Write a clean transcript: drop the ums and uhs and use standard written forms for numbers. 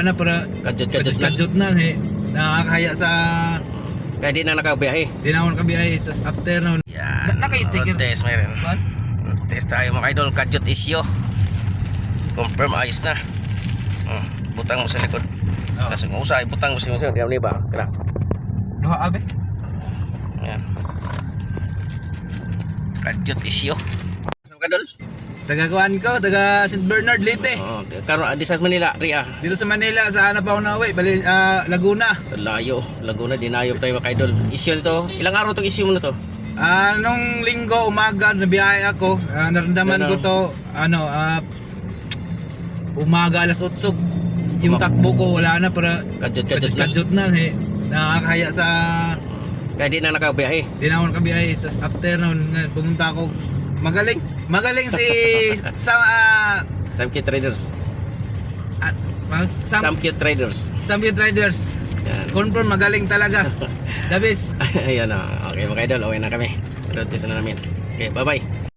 na para kajut na eh. Nakakaya sa Kaya di na nakabiyahe. tinawon kabiyahe tas after na Yan. Naka-sticker. Road test meron. What? Road test tayo mga idol. Kajut isyo. Confirm ayos na. Butang mo sa likod. Oh. Kasi kung usay, butang mo sa likod. Kaya ba? Kaya. Duha abe. Yan. Kajut isyo. Saan ka dol? Taga-kuan ko, taga St. Bernard Leyte. Oh, karon di sa Manila, Ria. Dito sa Manila, sa hanap ako na uwi, bali Laguna. Layo, Laguna dinayop tayo mga idol. Isyo to. Ilang araw tong isyo mo na to? Nung linggo umaga nabiyahe ako, naramdaman ko to umaga alas 8. Yung takbo ko wala na para Kajut na eh. Nakakaya sa Kaya di na nakabiyahe. tinawon kabiyahe tas after noon pumunta ako. Magaling si Samkit Traders. Sam Samkit Traders. Samkit Riders. Yan. Confirm magaling talaga. The best. Ayan na. Okay mga idol, okay na kami. Road test na namin. Okay, bye-bye.